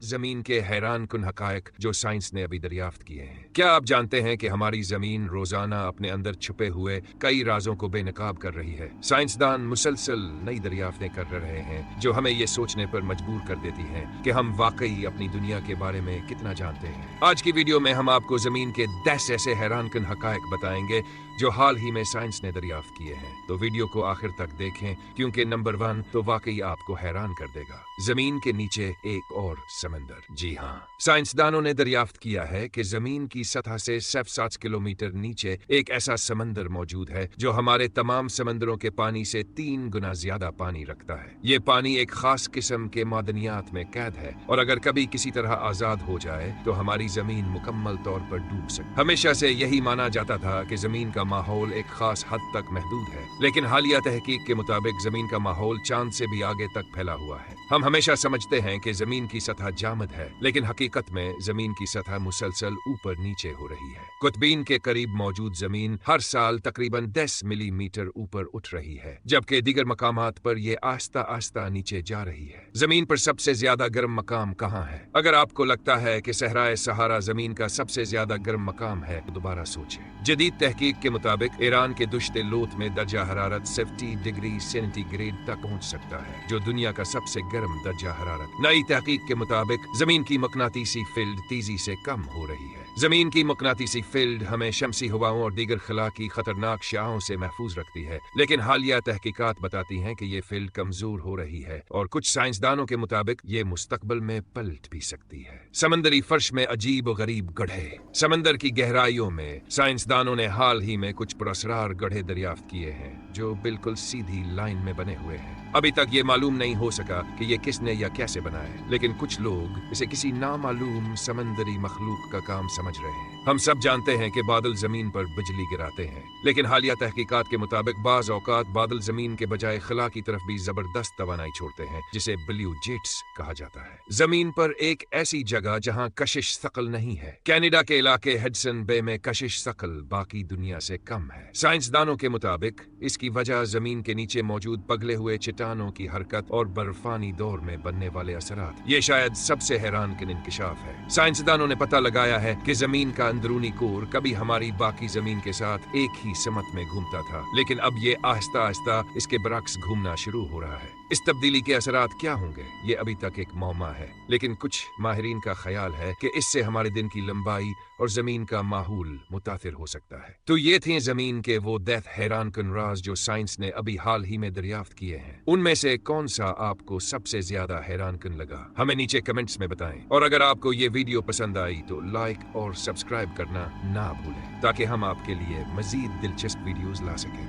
जमीन के हैरान कुन हकायक जो साइंस ने अभी दरियाफ्त किए हैं। क्या आप जानते हैं कि हमारी जमीन रोजाना अपने अंदर छुपे हुए कई राजों को बेनकाब कर रही है। साइंसदान मुसलसल नई दरियाफ्तें कर रहे हैं जो हमें ये सोचने पर मजबूर कर देती हैं कि हम वाकई अपनी दुनिया के बारे में कितना जानते हैं। आज की वीडियो में हम आपको जमीन के 10 ऐसे हैरान कुन हकायक बताएंगे जो हाल ही में साइंस ने दरियाफ्त किए हैं। तो वीडियो को आखिर तक देखें क्योंकि नंबर 1 तो वाकई आपको हैरान कर देगा। जमीन के नीचे एक और समंदर। जी हाँ, साइंसदानों ने दरियाफ्त किया है कि जमीन की सतह से सिर्फ 7 किलोमीटर नीचे एक ऐसा समंदर मौजूद है जो हमारे तमाम समंदरों के पानी से 3 गुना ज्यादा पानी रखता है। ये पानी एक खास किस्म के मादनियात में कैद है और अगर कभी किसी तरह आजाद हो जाए तो हमारी जमीन मुकम्मल तौर पर डूब सकती। हमेशा से यही माना जाता था कि जमीन का माहौल एक खास हद तक महदूद है, लेकिन हालिया तहकीक के मुताबिक जमीन का माहौल चांद से भी आगे तक फैला हुआ है। हम हमेशा समझते हैं कि जमीन की सतह जामद है, लेकिन हकीकत में जमीन की सतह मुसलसल ऊपर नीचे हो रही है। कुतबीन के करीब मौजूद जमीन हर साल तकरीबन 10 मिलीमीटर ऊपर उठ रही है, जबकि दीगर मकामात पर यह आस्ता आस्ता नीचे जा रही है। जमीन पर सबसे ज्यादा गर्म मकाम कहाँ है? अगर आपको लगता है कि सहराए सहारा जमीन का सबसे ज्यादा गर्म मकाम है तो दोबारा सोचें। जदीद तहकीक के मुताबिक ईरान के दुश्ते लोथ में दर्जा हरारत 70 डिग्री सेंटीग्रेड तक पहुंच सकता है, जो दुनिया का सबसे गर्म दर्जा हरारत। नई तहकीक के मुताबिक जमीन की मकनातीसी फील्ड तेजी से कम हो रही है। जमीन की मकनातीसी फील्ड हमें शमसी हवाओं और दीगर खला की खतरनाक शाओं से महफूज रखती है, लेकिन हालिया तहकीकात बताती हैं कि ये फील्ड कमजोर हो रही है और कुछ साइंसदानों के मुताबिक ये मुस्तकबिल में पलट भी सकती है। समंदरी फर्श में अजीब और गरीब गड्ढे। समंदर की गहराइयों में साइंसदानों ने हाल ही में कुछ पुरअसरार गड्ढे दरियाफ्त किए हैं जो बिल्कुल सीधी लाइन में बने हुए हैं। अभी तक ये मालूम नहीं हो सका कि ये किसने या कैसे बना है, लेकिन कुछ लोग इसे किसी नामालूम समंदरी मखलूक का काम समझ रहे हैं। हम सब जानते हैं कि बादल जमीन पर बिजली गिराते हैं, लेकिन हालिया तहकीकात के मुताबिक बाज औकात बादल जमीन के बजाय खला की तरफ भी जबरदस्त तवानाई छोड़ते हैं, जिसे ब्लू जेट्स कहा जाता है। जमीन पर एक ऐसी जगह जहां कशिश सकल नहीं है। कनाडा के इलाके हडसन बे में कशिश सकल बाकी दुनिया से कम है। साइंसदानों के मुताबिक इसकी वजह जमीन के नीचे मौजूद पगले हुए चट्टानों की हरकत और बर्फानी दौर में बनने वाले असरात। ये शायद सबसे हैरान किन इंकिशाफ है। साइंसदानों ने पता लगाया है कि जमीन का अंदरूनी कोर कभी हमारी बाकी जमीन के साथ एक ही समत में घूमता था, लेकिन अब ये आहिस्ता आहिस्ता इसके बरक्स घूमना शुरू हो रहा है। इस तब्दीली के असरात क्या होंगे ये अभी तक एक मौमा है, लेकिन कुछ माहिरीन का ख्याल है कि इससे हमारे दिन की लंबाई और जमीन का माहौल मुतासिर हो सकता है। तो ये थे जमीन के वो 10 हैरान कुन राज जो साइंस ने अभी हाल ही में दरियाफ्त किए हैं। उनमें से कौन सा आपको सबसे ज्यादा हैरान कुन लगा? हमें नीचे कमेंट्स में बताएं। और अगर आपको ये वीडियो पसंद आई तो लाइक और सब्सक्राइब करना ना भूलें, ताकि हम आपके लिए मजीद दिलचस्प वीडियोस ला सकें।